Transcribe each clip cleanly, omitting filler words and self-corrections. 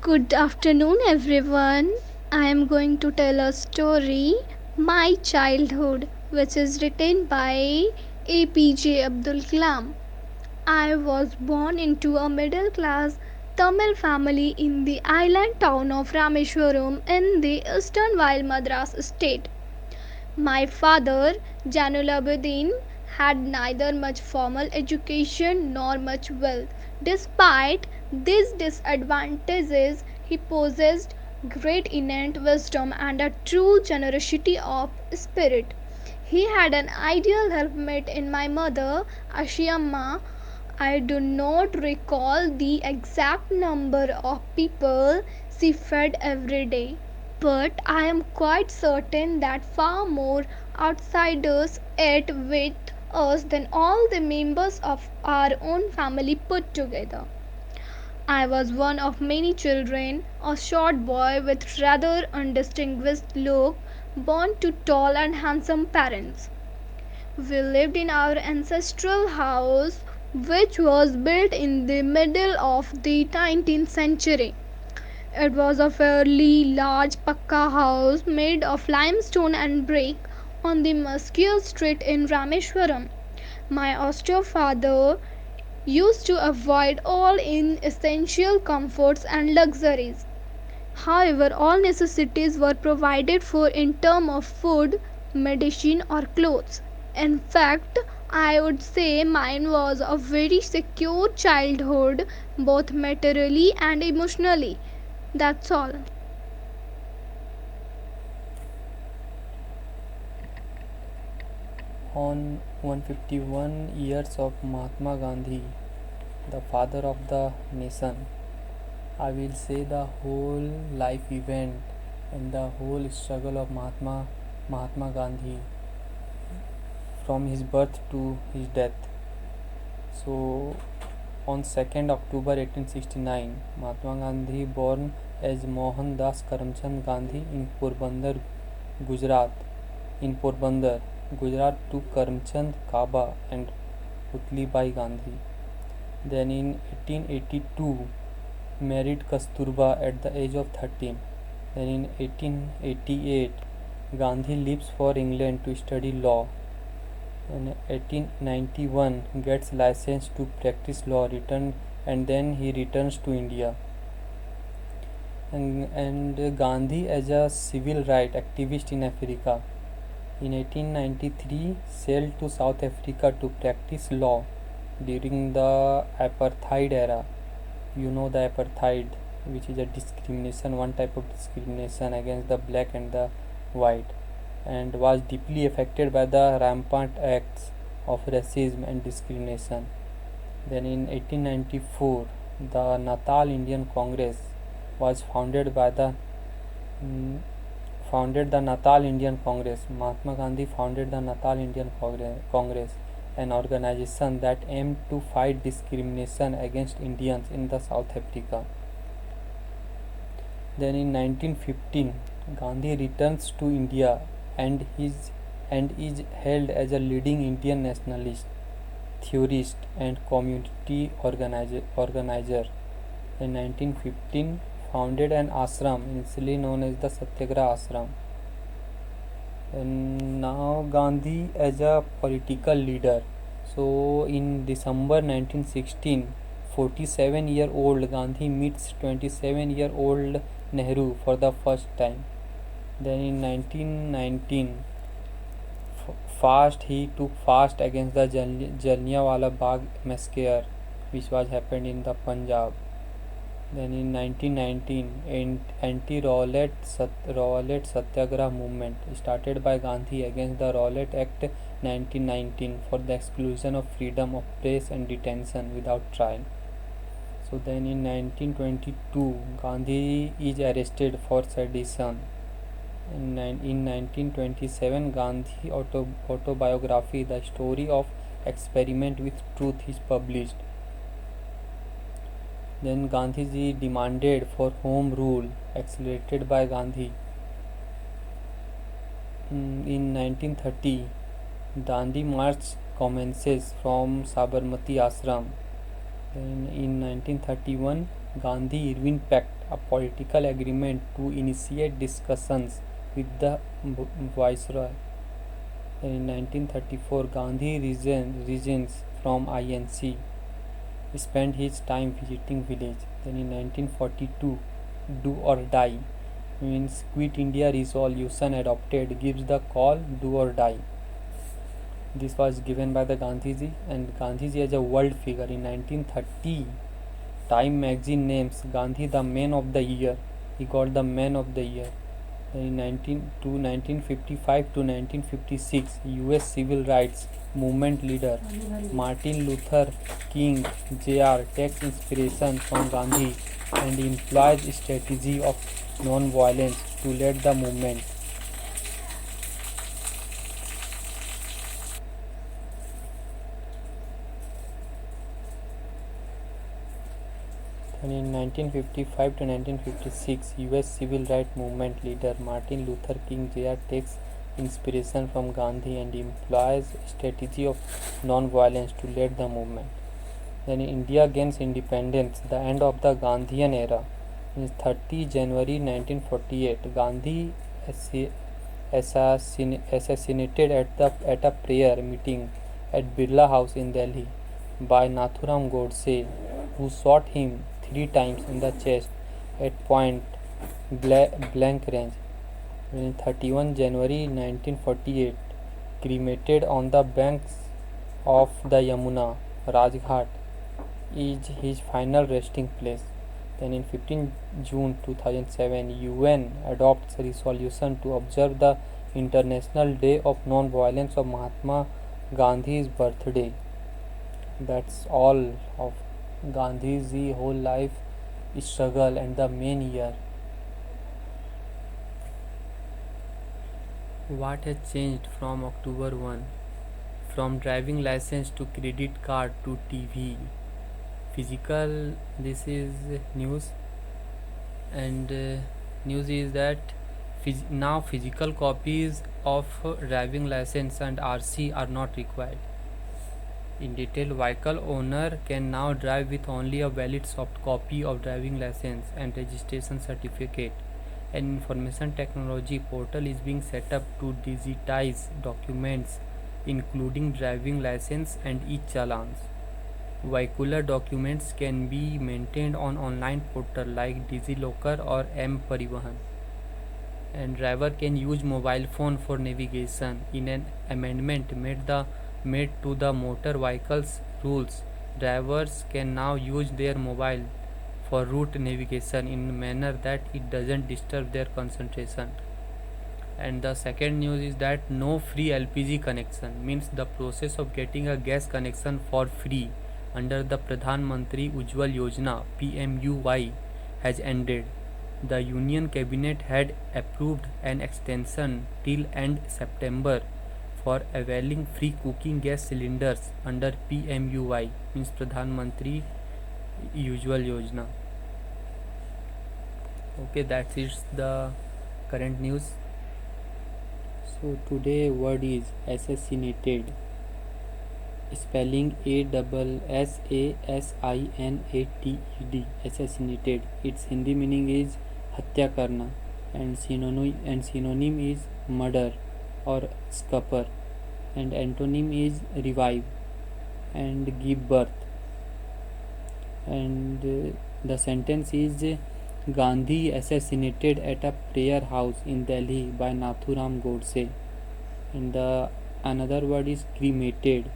Good afternoon, everyone. I am going to tell a story, My Childhood, which is written by APJ Abdul Kalam. I was born into a middle class Tamil family in the island town of Rameshwaram in the eastern Wild Madras state. My father, Janulabuddin, had neither much formal education nor much wealth. Despite these disadvantages, he possessed great innate wisdom and a true generosity of spirit. He had an ideal helpmate in my mother, Ashiamma. I do not recall the exact number of people she fed every day, but I am quite certain that far more outsiders ate with us than all the members of our own family put together. I was one of many children, a short boy with rather undistinguished look, born to tall and handsome parents. We lived in our ancestral house, which was built in the middle of the 19th century. It was a fairly large Pakka house made of limestone and brick on the Muskia Street in Rameshwaram. My austere father used to avoid all inessential comforts and luxuries. However, all necessities were provided for in terms of food, medicine, or clothes. In fact, I would say mine was a very secure childhood, both materially and emotionally. That's all. On 151 years of Mahatma Gandhi, the father of the nation, I will say the whole life event and the whole struggle of Mahatma Gandhi from his birth to his death. So on 2nd October 1869, Mahatma Gandhi born as Mohandas Karamchand Gandhi in Porbandar, Gujarat. In Porbandar, Gujarat to Karamchand Kaba and Putlibai Gandhi. Then in 1882, married Kasturba at the age of 13. Then in 1888, Gandhi leaves for England to study law. In 1891, gets license to practice law, and then he returns to India. And Gandhi as a civil rights activist in Africa. In 1893, sailed to South Africa to practice law during the apartheid era. You know the apartheid, which is a discrimination, one type of discrimination against the black and the white, and was deeply affected by the rampant acts of racism and discrimination. Then in 1894, the Natal Indian Congress was founded the Natal Indian Congress. Mahatma Gandhi founded the Natal Indian Congress, an organization that aimed to fight discrimination against Indians in the South Africa. Then in 1915, Gandhi returns to India and is hailed as a leading Indian nationalist, theorist, and community organizer. In 1915, founded an ashram initially known as the Satyagraha Ashram. And now Gandhi as a political leader. So in December 1916, 47-year-old Gandhi meets 27-year-old Nehru for the first time. Then in 1919, he took fast against the Jallianwala Bagh massacre, which was happened in the Punjab. Then in 1919, anti-Rowlatt Satyagraha movement started by Gandhi against the Rowlatt Act 1919 for the exclusion of freedom of press and detention without trial. So then in 1922, Gandhi is arrested for sedition. In 1927, Gandhi autobiography, The Story of Experiment with Truth, is published. Then Gandhiji demanded for home rule, accelerated by Gandhi. In 1930, Dandi March commences from Sabarmati Ashram. Then in 1931, Gandhi-Irwin Pact a political agreement to initiate discussions with the viceroy. In 1934, Gandhi resigns from INC, spent his time visiting village. Then in 1942, Do or Die means Quit India resolution adopted gives the call do or die. This was given by the Gandhiji, and Gandhiji as a world figure. In 1930, Time magazine names Gandhi the Man of the Year. He got the Man of the Year. In 1955 to 1956, U.S. civil rights movement leader Martin Luther King Jr. takes inspiration from Gandhi and employs a strategy of non-violence to lead the movement. And in 1955 to 1956, U.S. civil rights movement leader Martin Luther King Jr. takes inspiration from Gandhi and employs a strategy of non-violence to lead the movement. Then India gains independence, the end of the Gandhian era. On 30 January 1948, Gandhi assassinated at a prayer meeting at Birla House in Delhi by Nathuram Godse, who shot him 3 times in the chest at point blank range. On 31 January 1948, cremated on the banks of the Yamuna, Rajghat is his final resting place. Then in 15 June 2007, UN adopts a resolution to observe the International Day of Non-Violence of Mahatma Gandhi's birthday. That's all of Gandhi's whole life struggle and the main year. What has changed from October 1? From driving license to credit card to TV. Physical, this is news, and news is that now physical copies of driving license and RC are not required. In detail, vehicle owner can now drive with only a valid soft copy of driving license and registration certificate. An information technology portal is being set up to digitize documents including driving license and e-challans. Vehicular documents can be maintained on online portal like DigiLocker or mParivahan. And driver can use mobile phone for navigation. In an amendment made to the motor vehicles rules, drivers can now use their mobile for route navigation in a manner that it doesn't disturb their concentration. And the second news is that no free LPG connection, means the process of getting a gas connection for free under the Pradhan Mantri Ujjwal Yojana PMUY has ended. The Union Cabinet had approved an extension till end September for availing free cooking gas cylinders under PMUY, means Pradhan Mantri Ujjwal Yojana. Okay, that is the current news. So today word is assassinated. Spelling ASSASINATED, assassinated. Its Hindi meaning is hatya karna, and synonym is murder or scupper, and antonym is revive and give birth. And the sentence is Gandhi assassinated at a prayer house in Delhi by Nathuram Godse. And the another word is cremated.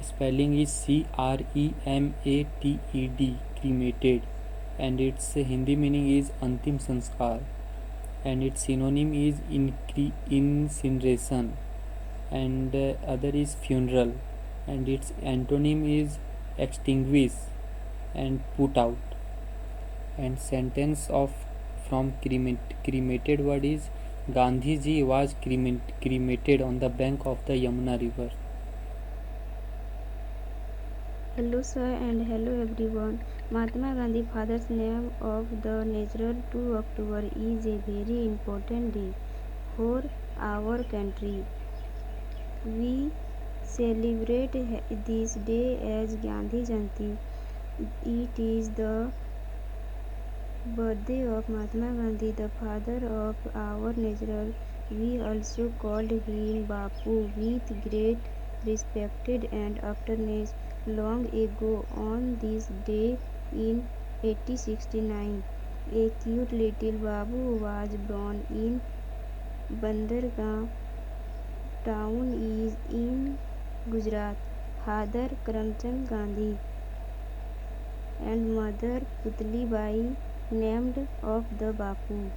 Spelling is CREMATED, cremated, and its Hindi meaning is Antim Sanskar, and its synonym is incineration, and other is funeral, and its antonym is extinguish and put out. And sentence of from cremated word is Gandhiji was cremated on the bank of the Yamuna river. Hello sir and hello everyone. Mahatma Gandhi father's name of the natural 2 October is a very important day for our country. We celebrate this day as Gandhi Jayanti. It is the Birthday of Mahatma Gandhi, the father of our nation. We also called him Bapu with great respect and awareness. Long ago, on this day in 1869, a cute little Babu was born in Bandargaon town is in Gujarat. Father Karamchand Gandhi and mother Putli Bai named of the Bapu.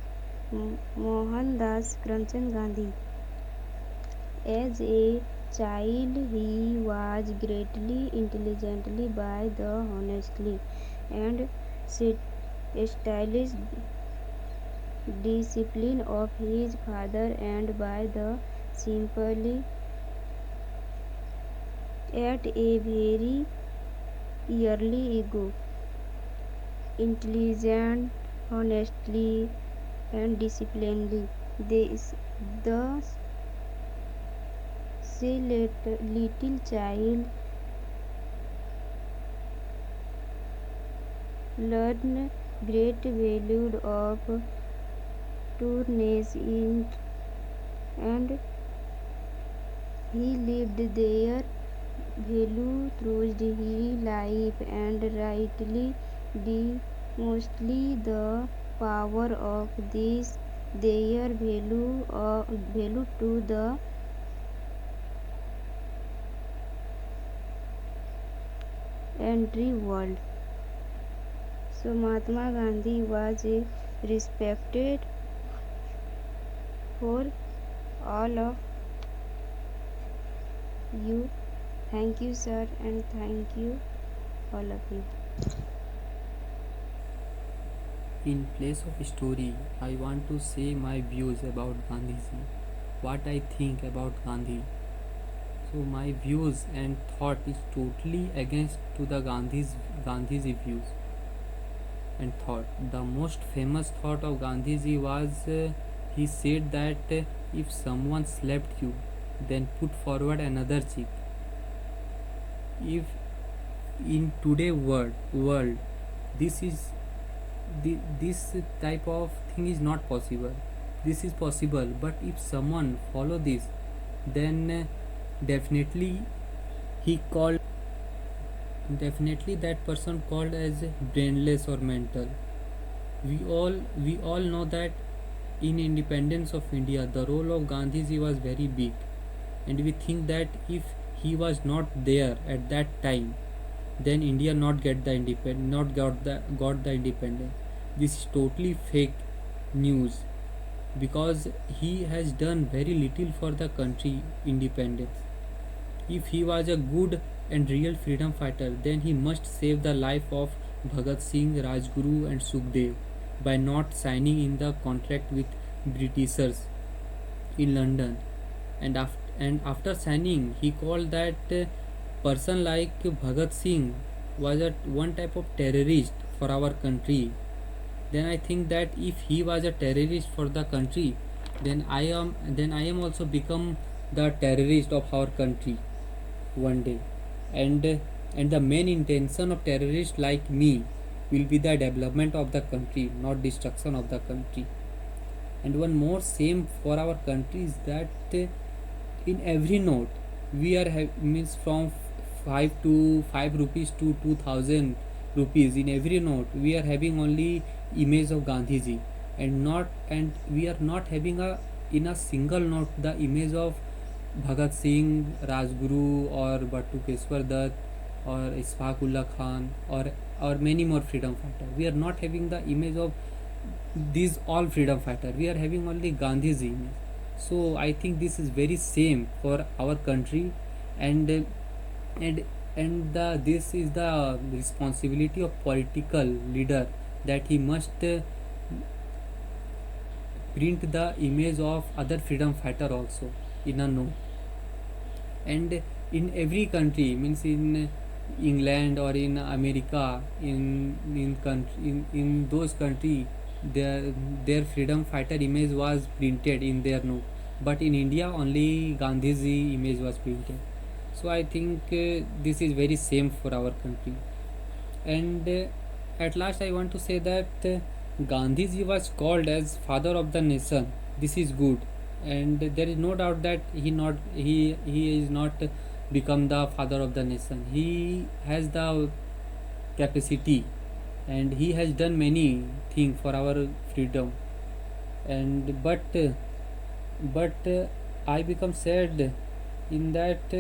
Mohandas Karamchand Gandhi. As a child, he was greatly intelligent by the honestly and stylish discipline of his father and by the simply at a very early ego, intelligent, honestly, and disciplinedly. The say little child learn great value of toughness and he lived their value through his life and rightly mostly the power of this their value to the entry world. So Mahatma Gandhi was respected for all of you. Thank you, sir, and thank you, all of you. In place of story, I want to say my views about Gandhiji, what I think about Gandhi. So my views and thought is totally against to the Gandhi's views and thought. The most famous thought of Gandhiji was he said that if someone slapped you, then put forward another cheek. If in today world this is this type of thing is not possible. This is possible, but if someone follow this, then definitely he called definitely that person called as brainless or mental. We all know that in independence of India the role of Gandhiji was very big, and we think that if he was not there at that time, then India not get the independent not got the independence. This is totally fake news because he has done very little for the country independence. If he was a good and real freedom fighter, then he must save the life of Bhagat Singh, Rajguru, and Sukhdev by not signing in the contract with Britishers in London. And after signing, he called that person like Bhagat Singh was a one type of terrorist for our country. Then I think that if he was a terrorist for the country, then I am also become the terrorist of our country one day. And and the main intention of terrorists like me will be the development of the country, not destruction of the country. And one more same for our country is that in every note we are means from 5 rupees to 2000 rupees, in every note we are having only image of Gandhiji, and we are not having a in a single note the image of Bhagat Singh, Rajguru, or Battukeshwar Dutt, or Ishfaqullah Khan, or many more freedom fighter. We are not having the image of these all freedom fighter. We are having only Gandhi's image. So I think this is very same for our country, and and this is the responsibility of political leader that he must print the image of other freedom fighter also in a note. And in every country, means in England or in America, in those country, their freedom fighter image was printed in their note, but in India only Gandhiji image was printed. So I think this is very same for our country. And at last I want to say that Gandhiji was called as father of the nation. This is good, and there is no doubt that he is not become the father of the nation. He has the capacity, and he has done many things for our freedom. And but I become sad in that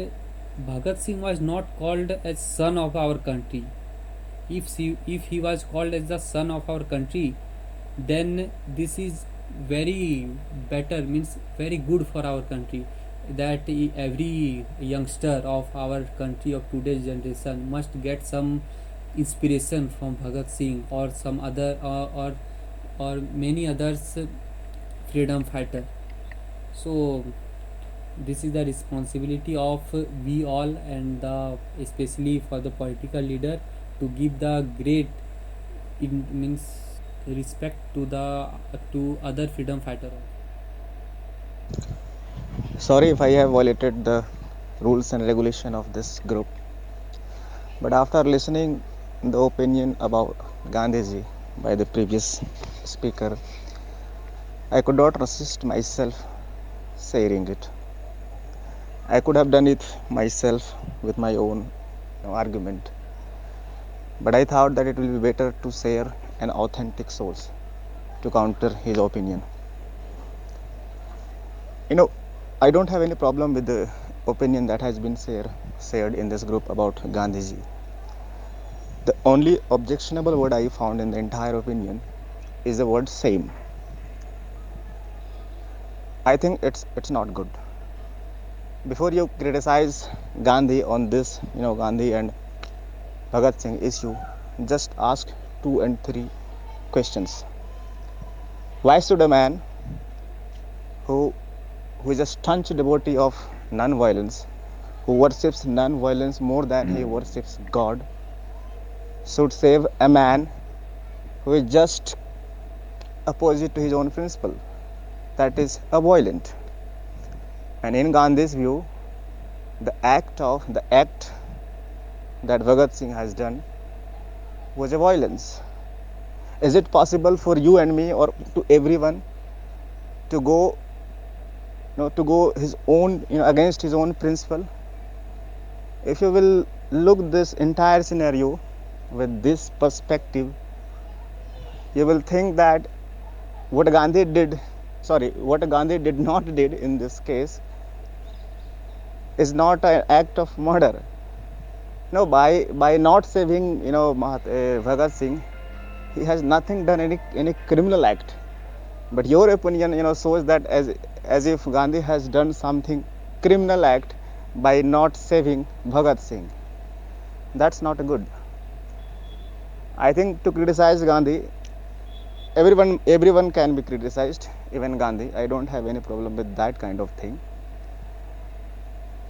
Bhagat Singh was not called as son of our country. If he was called as the son of our country, then this is very better, means very good for our country, that every youngster of our country of today's generation must get some inspiration from Bhagat Singh or some other or many others freedom fighter. So this is the responsibility of we all, and especially for the political leader, to give the great means respect to the to other freedom fighter. Sorry if I have violated the rules and regulation of this group, but after listening the opinion about Gandhiji by the previous speaker, I could not resist myself sharing it. I could have done it myself with my own argument, but I thought that it will be better to share an authentic source to counter his opinion. You know, I don't have any problem with the opinion that has been shared in this group about Gandhiji. The only objectionable word I found in the entire opinion is the word same. I think it's not good. Before you criticize Gandhi on this, Gandhi and Bhagat Singh issue, just ask 2 and 3 questions. Why should a man who is a staunch devotee of non-violence, who worships non-violence more than he worships God, should save a man who is just opposite to his own principle, that is a violent? And in Gandhi's view, the act that Bhagat Singh has done was a violence. Is it possible for you and me, or to everyone, to go his own, against his own principle? If you will look this entire scenario with this perspective, you will think that what Gandhi did not did in this case is not an act of murder. No, by not saving, Bhagat Singh, he has nothing done any criminal act. But your opinion, shows that as if Gandhi has done something criminal act by not saving Bhagat Singh. That's not good. I think to criticize Gandhi, everyone can be criticized, even Gandhi. I don't have any problem with that kind of thing.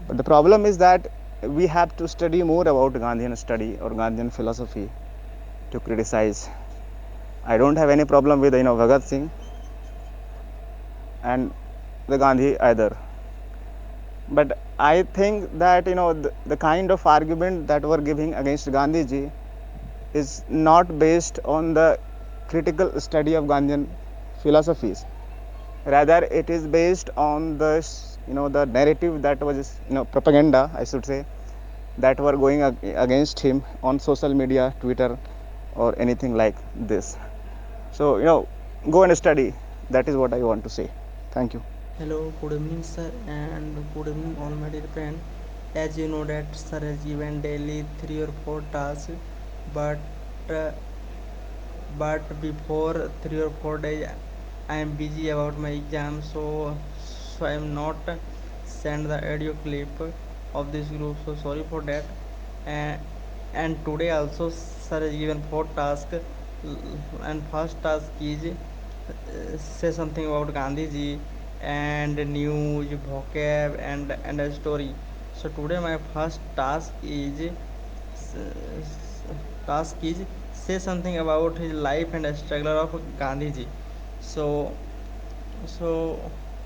But the problem is that we have to study more about Gandhian study or Gandhian philosophy to criticize. I don't have any problem with Bhagat Singh and the Gandhi either. But I think that the kind of argument that we're giving against Gandhiji is not based on the critical study of Gandhian philosophies. Rather, it is based on the narrative that was propaganda, I should say, that were going against him on social media, Twitter, or anything like this. So go and study. That is what I want to say. Thank you. Hello, good evening, sir, and good evening, all my dear friend. As you know that sir has given daily 3 or 4 tasks, but uh, but before 3 or 4 days, I am busy about my exam, so I am not send the audio clip of this group. So sorry for that. And and today also sir has given 4 tasks, and first task is say something about Gandhiji and news, vocab, and a story. So today my first task is say something about his life and a struggle of Gandhiji. So so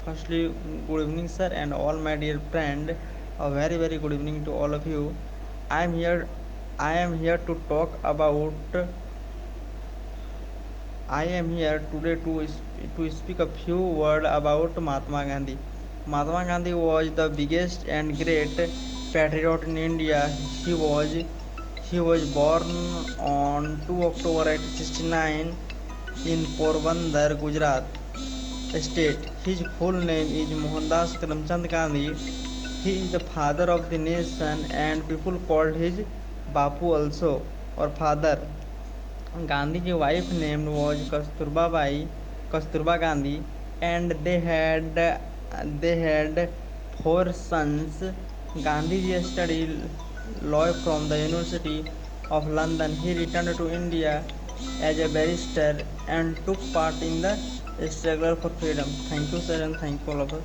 firstly, good evening, sir, and all my dear friend. A very good evening to all of you. I am here. I am here to talk about I am here today to speak a few words about Mahatma Gandhi. Mahatma Gandhi was the biggest and great patriot in India. He was born on 2 October 1869 in Porbandar, Gujarat state. His full name is Mohandas Karamchand Gandhi. He is the father of the nation and people called his Bapu also or father. Gandhi's wife name was Kasturba Gandhi, and they had four sons. Gandhi studied law from the University of London. He returned to India as a barrister and took part in the struggle for freedom. Thank you, sir, and thank you all of us.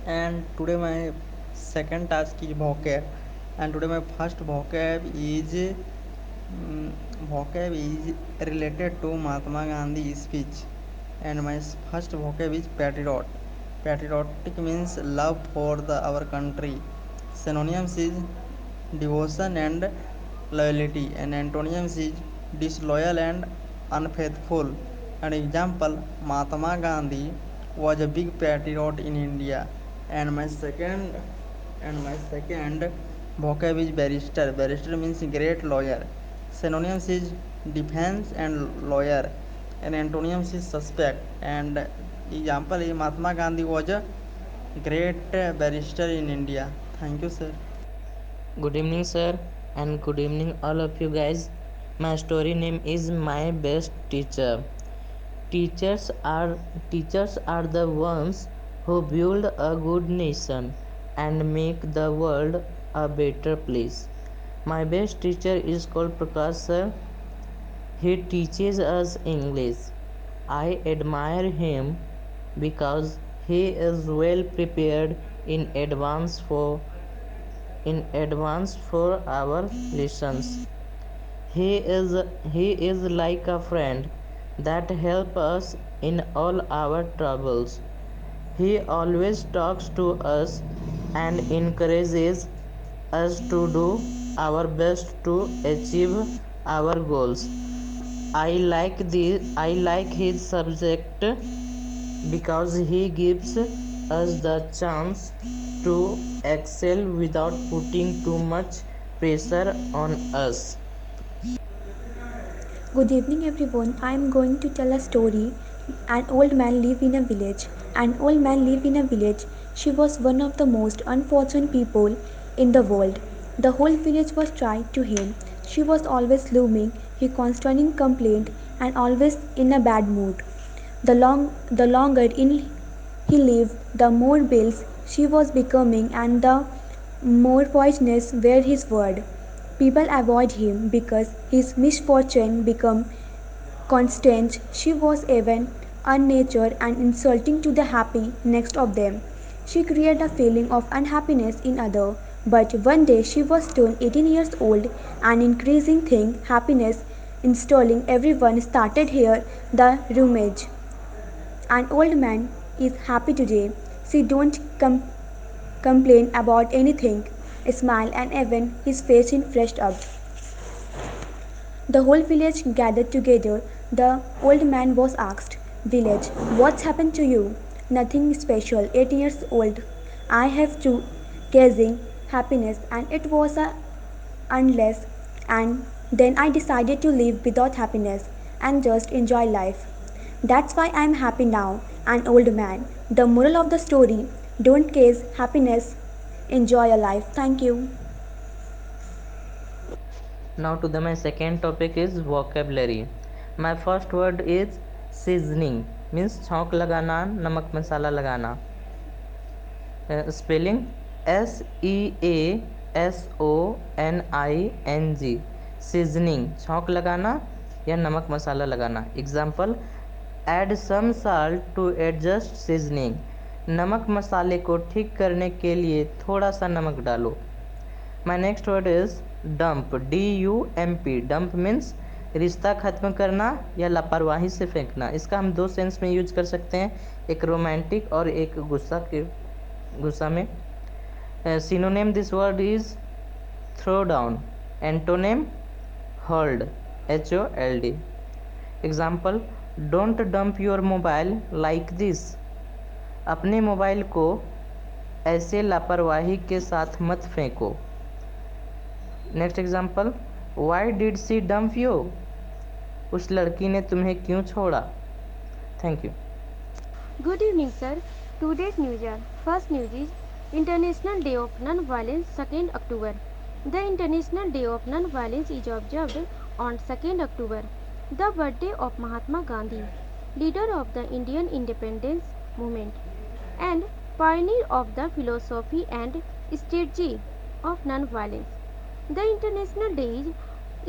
And today my second task is vocab, and today my first mm, vocab is related to Mahatma Gandhi's speech, and my first vocab is patriot. Patriotic means love for our country. Synonyms is devotion and loyalty, and antonyms is disloyal and unfaithful. An example: Mahatma Gandhi was a big patriot in India. And my second vocab is barrister. Barrister means great lawyer. Synonyms is defense and lawyer, and antonyms is suspect. And example is Mahatma Gandhi was a great barrister in India. Thank you, sir. Good evening, sir, and good evening, all of you guys. My story name is My Best Teacher. Teachers are teachers are the ones who build a good nation and make the world a better place. My best teacher is called Prakash sir. He teaches us English. I admire him because he is well prepared in advance for our lessons. He is he is like a friend that helps us in all our troubles. He always talks to us and encourages us to do our best to achieve our goals. I like his subject because he gives us the chance to excel without putting too much pressure on us. Good evening, everyone. I am going to tell a story. An old man lived in a village. An old man lived in a village. She was one of the most unfortunate people in the world. The whole village was tried to him. She was always gloomy. He constantly complained and always in a bad mood. The longer in he lived, the more bills she was becoming, and the more poisonous were his words. People avoid him because his misfortune became constant. She was even unnatural and insulting to the happy next of them. She created a feeling of unhappiness in others. But one day she was turned 18 years old, an increasing thing, happiness installing everyone started here the rumage. An old man is happy today. She don't complain about anything. Smile and even his face is flushed up. The whole village gathered together. The old man was asked, "Village, what's happened to you?" "Nothing special, 8 years old. I have to chasing happiness and it was a unless and then I decided to live without happiness and just enjoy life. That's why I'm happy now." An old man. The moral of the story: don't chase happiness, enjoy your life. Thank you. Now to my second topic is vocabulary. My first word is seasoning, means छौंक लगाना, नमक मसाला लगाना. Spelling SEASONING, seasoning, छौंक लगाना या नमक मसाला लगाना. Example: add some salt to adjust seasoning, नमक मसाले को ठीक करने के लिए थोड़ा सा नमक डालो. My next word is dump, DUMP. Dump means रिश्ता खत्म करना या लापरवाही से फेंकना. इसका हम दो सेंस में यूज कर सकते हैं, एक रोमांटिक और एक गुस्सा में. Synonym this word is throw down. Antonym hold, HOLD. Example: don't dump your mobile like this. अपने मोबाइल को ऐसे लापरवाही के साथ मत फेंको। Next example, why did she dump you? उस लड़की ने तुम्हें क्यों छोड़ा? Thank you. Good evening, sir. Today's news are first news is International Day of Non-Violence, 2nd October. The International Day of Non-Violence is observed on 2nd October, the birthday of Mahatma Gandhi, leader of the Indian independence movement and pioneer of the philosophy and strategy of non-violence. The International Day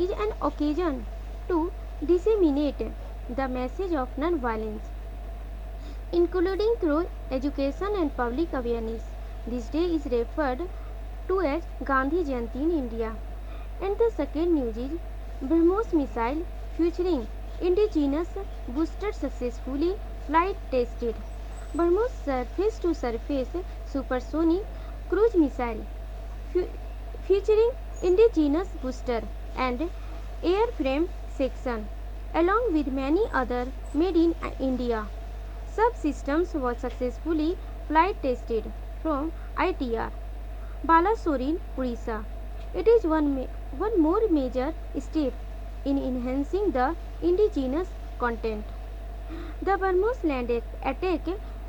is an occasion to disseminate the message of non-violence, including through education and public awareness. This day is referred to as Gandhi Jayanti in India. And the second news is BrahMos missile featuring indigenous booster successfully flight tested. BrahMos surface-to-surface supersonic cruise missile featuring indigenous booster and airframe section, along with many other made in India subsystems was successfully flight tested from ITR Balasorin, Odisha. It is one more major step in enhancing the indigenous content. The BrahMos land attack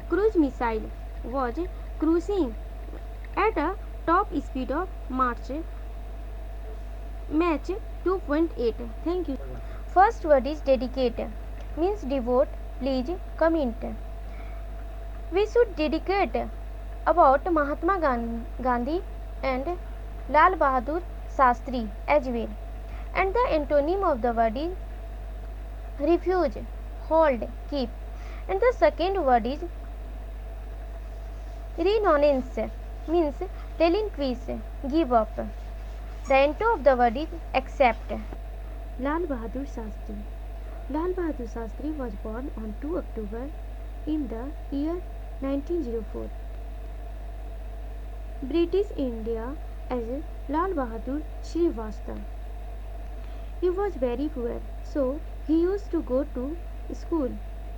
cruise missile was cruising at a top speed of Mach 2.8. Thank you. First word is dedicate, means devote. Please comment. We should dedicate about Mahatma Gandhi and Lal Bahadur Shastri as well. And the antonym of the word is refuge, hold, keep. And the second word is renounced, means relinquish, give up. The ento of the word is accept. Lal Bahadur Shastri. Lal Bahadur Shastri was born on 2 October in the year 1904. British India as Lal Bahadur Srivastava. He was very poor, so he used to go to school,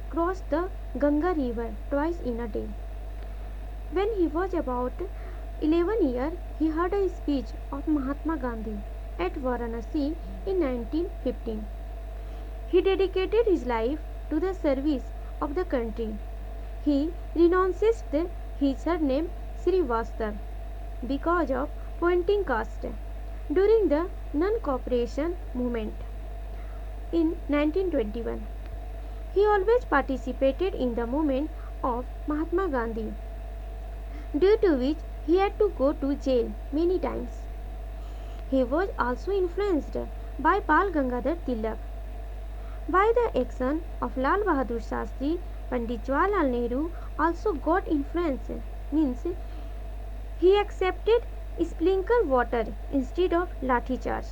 cross the Ganga river twice in a day. When he was about 11 years, he heard a speech of Mahatma Gandhi at Varanasi in 1915. He dedicated his life to the service of the country. He renounced his surname Srivastava because of pointing caste during the non-cooperation movement in 1921. He always participated in the movement of Mahatma Gandhi, due to which he had to go to jail many times. He was also influenced by Bal Gangadhar Tilak. By the action of Lal Bahadur Shastri, Pandit Jawaharlal Nehru also got influence, means he accepted sprinkle water instead of lathi charge,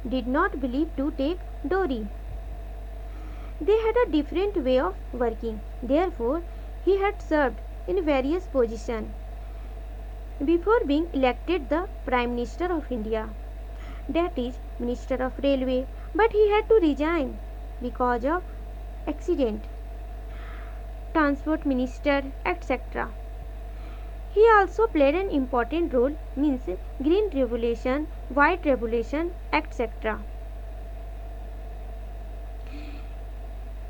did not believe to take dowry. They had a different way of working, therefore he had served in various positions before being elected the Prime Minister of India, that is Minister of Railway, but he had to resign because of accident, transport minister, etc. He also played an important role, means green revolution, white revolution, etc.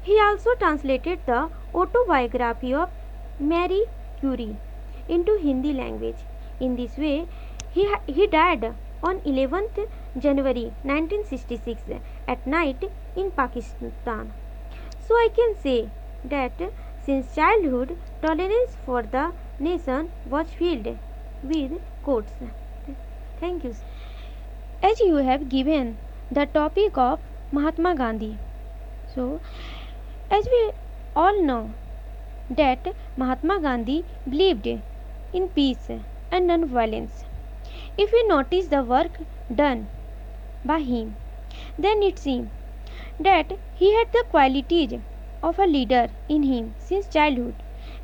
He also translated the autobiography of Marie Curie into Hindi language. In this way, he died on 11th January 1966 at night in Pakistan. So I can say that since childhood, tolerance for the nation was filled with quotes. Thank you. As you have given the topic of Mahatma Gandhi, so as we all know that Mahatma Gandhi believed in peace and non-violence. If we notice the work done by him, then it seems that he had the qualities of a leader in him since childhood.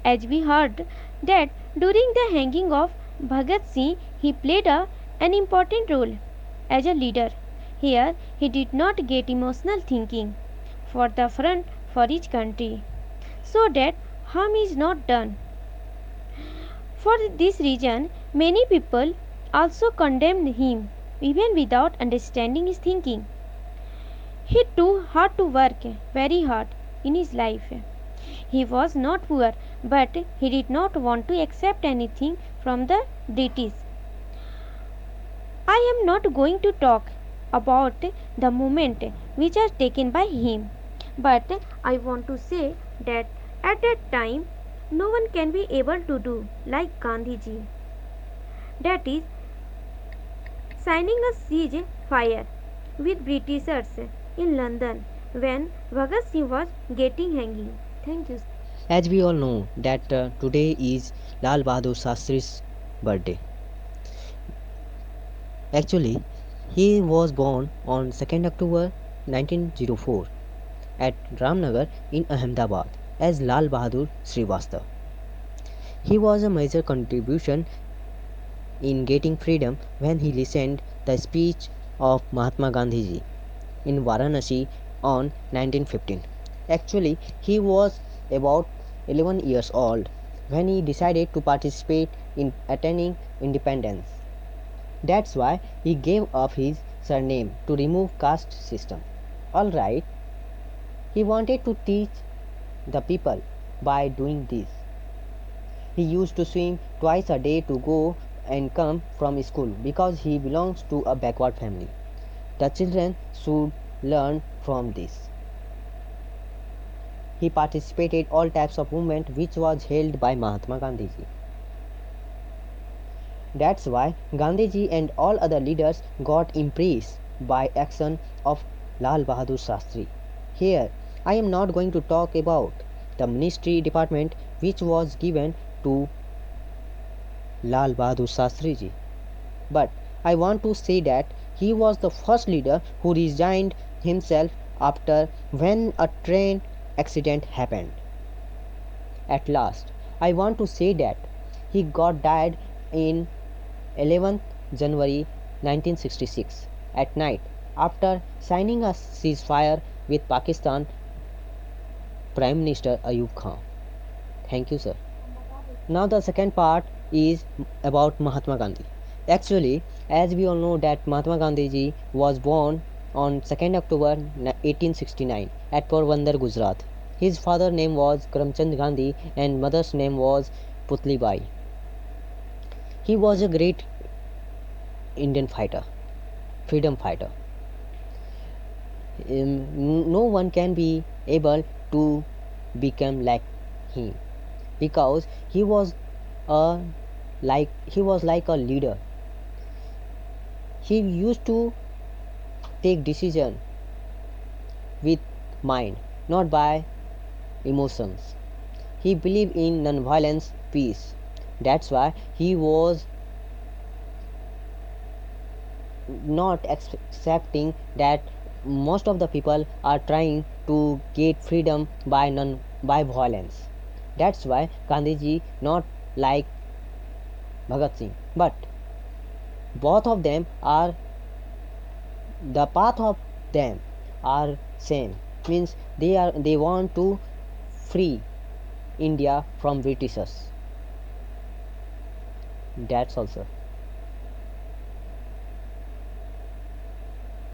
As we heard that during the hanging of Bhagat Singh, he played an important role as a leader. Here, he did not get emotional thinking for the for his country, so that harm is not done. For this reason, many people also condemned him, even without understanding his thinking. He too had to work very hard in his life. He was not poor, but he did not want to accept anything from the British. I am not going to talk about the movement which was taken by him, but I want to say that at that time no one can be able to do like Gandhiji. That is signing a siege fire with Britishers in London when Bhagat Singh was getting hanging. Thank you. As we all know that today is Lal Bahadur Shastri's birthday. Actually, he was born on 2nd October 1904 at Ramnagar in Ahmedabad as Lal Bahadur Srivastava. He was a major contribution in getting freedom when he listened the speech of Mahatma Gandhi in Varanasi on 1915. Actually, he was about 11 years old when he decided to participate in attaining independence. That's why he gave up his surname to remove caste system. Alright, he wanted to teach the people by doing this. He used to swim twice a day to go and come from school because he belongs to a backward family. The children should learn from this. He participated all types of movement which was held by Mahatma Gandhiji. That's why Gandhiji and all other leaders got impressed by action of Lal Bahadur Shastri. Here, I am not going to talk about the ministry department which was given to Lal Bahadur Shastri ji. But I want to say that he was the first leader who resigned himself after when a train accident happened. At last, I want to say that he got died in 11th January 1966 at night after signing a ceasefire with Pakistan Prime Minister Ayub Khan. Thank you, sir. Now the second part is about Mahatma Gandhi. Actually, as we all know that Mahatma Gandhi ji was born on 2nd October 1869 at Porbandar, Gujarat. His father's name was Karamchand Gandhi and mother's name was Putli Bai. He was a great Indian fighter, freedom fighter. No one can be able to become like him because he was like a leader. He used to take decision with mind, not by emotions. He believed in non-violence, peace. That's why he was not accepting that most of the people are trying to get freedom by violence. That's why Gandhiji not like Bhagat Singh, but both of them are the path of them are same, means they want to free India from Britishers. That's all, sir.